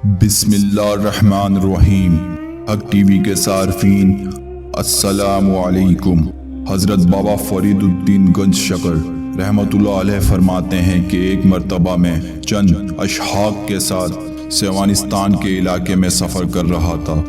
بسم اللہ الرحمن الرحیم۔ حق ٹی وی کے صارفین السلام علیکم۔ حضرت بابا فرید الدین گنج شکر رحمۃ اللہ علیہ فرماتے ہیں کہ ایک مرتبہ میں چند اشحاق کے ساتھ سیوانستان کے علاقے میں سفر کر رہا تھا۔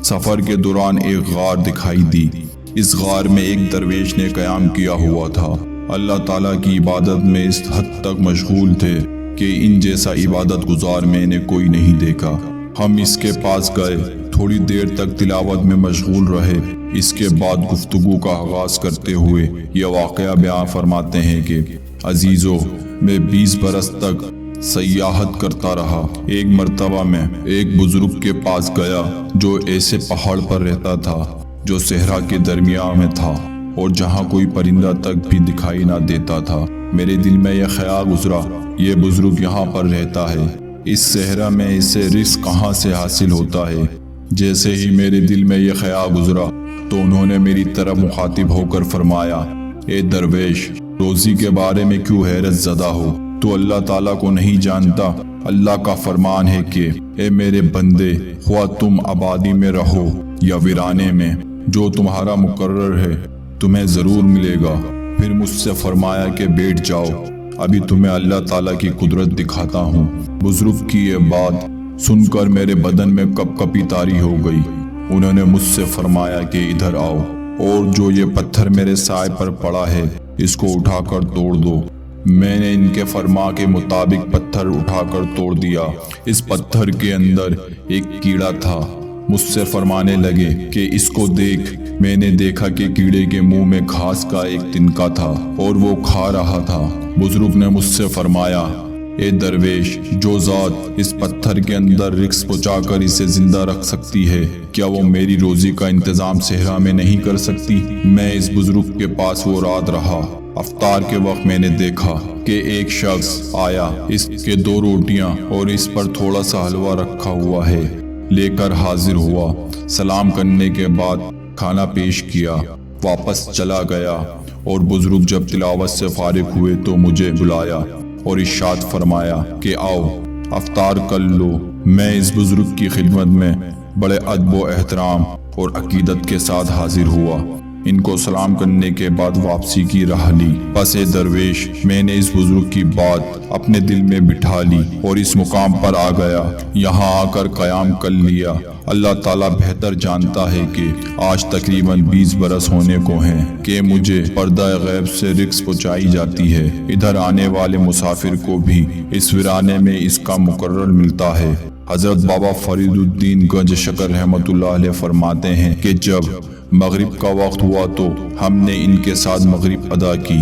سفر کے دوران ایک غار دکھائی دی۔ اس غار میں ایک درویش نے قیام کیا ہوا تھا۔ اللہ تعالیٰ کی عبادت میں اس حد تک مشغول تھے کہ ان جیسا عبادت گزار میں نے کوئی نہیں دیکھا۔ ہم اس کے پاس گئے، تھوڑی دیر تک تلاوت میں مشغول رہے۔ اس کے بعد گفتگو کا آغاز کرتے ہوئے یہ واقعہ بیان فرماتے ہیں کہ عزیزو، میں 20 برس تک سیاحت کرتا رہا۔ ایک مرتبہ میں ایک بزرگ کے پاس گیا جو ایسے پہاڑ پر رہتا تھا جو صحرا کے درمیان میں تھا اور جہاں کوئی پرندہ تک بھی دکھائی نہ دیتا تھا۔ میرے دل میں یہ خیال گزرا، یہ بزرگ یہاں پر رہتا ہے، اس صحرا میں اسے رزق کہاں سے حاصل ہوتا ہے؟ جیسے ہی میرے دل میں یہ خیال گزرا تو انہوں نے میری طرف مخاطب ہو کر فرمایا، اے درویش، روزی کے بارے میں کیوں حیرت زدہ ہو؟ تو اللہ تعالیٰ کو نہیں جانتا؟ اللہ کا فرمان ہے کہ اے میرے بندے، خواہ تم آبادی میں رہو یا ویرانے میں، جو تمہارا مقرر ہے تمہیں ضرور ملے گا۔ پھر مجھ سے فرمایا کہ بیٹھ جاؤ، ابھی تمہیں اللہ تعالیٰ کی قدرت دکھاتا ہوں۔ بزرگ کی یہ بات سن کر میرے بدن میں کپ کپی طاری ہو گئی۔ انہوں نے مجھ سے فرمایا کہ ادھر آؤ اور جو یہ پتھر میرے سائے پر پڑا ہے اس کو اٹھا کر توڑ دو۔ میں نے ان کے فرما کے مطابق پتھر اٹھا کر توڑ دیا۔ اس پتھر کے اندر ایک کیڑا تھا۔ مجھ سے فرمانے لگے کہ اس کو دیکھ۔ میں نے دیکھا کہ کیڑے کے منہ میں گھاس کا ایک تنکا تھا اور وہ کھا رہا تھا۔ بزرگ نے مجھ سے فرمایا، اے درویش، جو ذات اس پتھر کے اندر رزق پہنچا کر اسے زندہ رکھ سکتی ہے، کیا وہ میری روزی کا انتظام صحرا میں نہیں کر سکتی؟ میں اس بزرگ کے پاس وہ رات رہا۔ افطار کے وقت میں نے دیکھا کہ ایک شخص آیا، اس کے 2 روٹیاں اور اس پر تھوڑا سا حلوہ رکھا ہوا ہے لے کر حاضر ہوا۔ سلام کرنے کے بعد کھانا پیش کیا، واپس چلا گیا اور بزرگ جب تلاوت سے فارغ ہوئے تو مجھے بلایا اور ارشاد فرمایا کہ آؤ افطار کر لو۔ میں اس بزرگ کی خدمت میں بڑے ادب و احترام اور عقیدت کے ساتھ حاضر ہوا۔ ان کو سلام کرنے کے بعد واپسی کی راہ لی۔ پس اے درویش، میں نے اس بزرگ کی بات اپنے دل میں بٹھا لی اور اس مقام پر آ گیا، یہاں آ کر قیام کر لیا۔ اللہ تعالیٰ بہتر جانتا ہے کہ آج تقریباً 20 برس ہونے کو ہیں کہ مجھے پردہ غیب سے رزق پہنچائی جاتی ہے۔ ادھر آنے والے مسافر کو بھی اس ویرانے میں اس کا مقرر ملتا ہے۔ حضرت بابا فرید الدین گنج شکر رحمۃ اللہ علیہ فرماتے ہیں کہ جب مغرب کا وقت ہوا تو ہم نے ان کے ساتھ مغرب ادا کی۔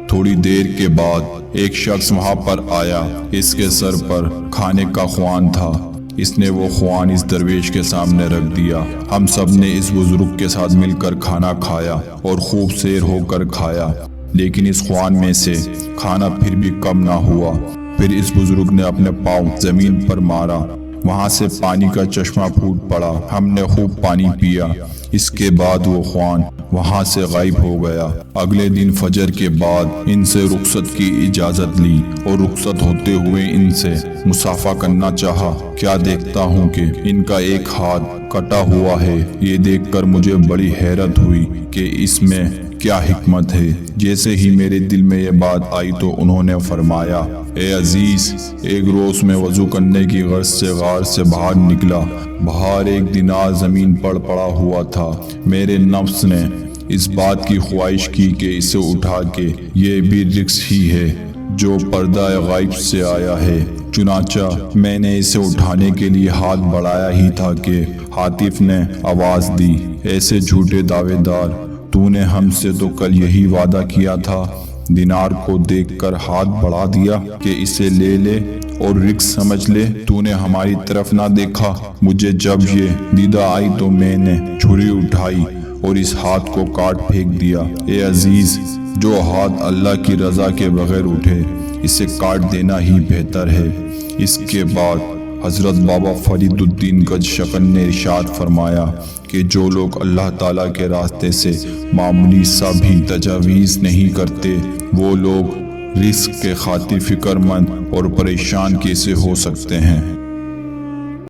تھوڑی دیر کے بعد ایک شخص وہاں پر آیا، اس کے سر پر کھانے کا خوان تھا۔ اس نے وہ خوان اس درویش کے سامنے رکھ دیا۔ ہم سب نے اس بزرگ کے ساتھ مل کر کھانا کھایا اور خوب سیر ہو کر کھایا، لیکن اس خوان میں سے کھانا پھر بھی کم نہ ہوا۔ پھر اس بزرگ نے اپنے پاؤں زمین پر مارا، وہاں سے پانی کا چشمہ پھوٹ پڑا۔ ہم نے خوب پانی پیا، اس کے بعد وہ خوان وہاں سے غائب ہو گیا۔ اگلے دن فجر کے بعد ان سے رخصت کی اجازت لی اور رخصت ہوتے ہوئے ان سے مصافحہ کرنا چاہا۔ کیا دیکھتا ہوں کہ ان کا ایک ہاتھ کٹا ہوا ہے۔ یہ دیکھ کر مجھے بڑی حیرت ہوئی کہ اس میں کیا حکمت ہے۔ جیسے ہی میرے دل میں یہ بات آئی تو انہوں نے فرمایا، اے عزیز، ایک روز میں وضو کرنے کی غرض سے غار سے باہر نکلا۔ باہر ایک دینار زمین پر پڑا ہوا تھا۔ میرے نفس نے اس بات کی خواہش کی کہ اسے اٹھا کے، یہ بھی رزق ہی ہے جو پردہ غائب سے آیا ہے۔ چنانچہ میں نے اسے اٹھانے کے لیے ہاتھ بڑھایا ہی تھا کہ ہاتف نے آواز دی، ایسے جھوٹے دعوے دار، تو نے ہم سے تو کل یہی وعدہ کیا تھا۔ دینار کو دیکھ کر ہاتھ بڑھا دیا کہ اسے لے لے اور رزق سمجھ لے، تو نے ہماری طرف نہ دیکھا۔ مجھے جب یہ دیدہ آئی تو میں نے چھری اٹھائی اور اس ہاتھ کو کاٹ پھینک دیا۔ اے عزیز، جو ہاتھ اللہ کی رضا کے بغیر اٹھے اسے کاٹ دینا ہی بہتر ہے۔ اس کے بعد حضرت بابا فرید الدین گنج شکر نے ارشاد فرمایا کہ جو لوگ اللہ تعالیٰ کے راستے سے معمولی سا بھی تجاویز نہیں کرتے، وہ لوگ رزق کے خاطر فکر مند اور پریشان کیسے ہو سکتے ہیں؟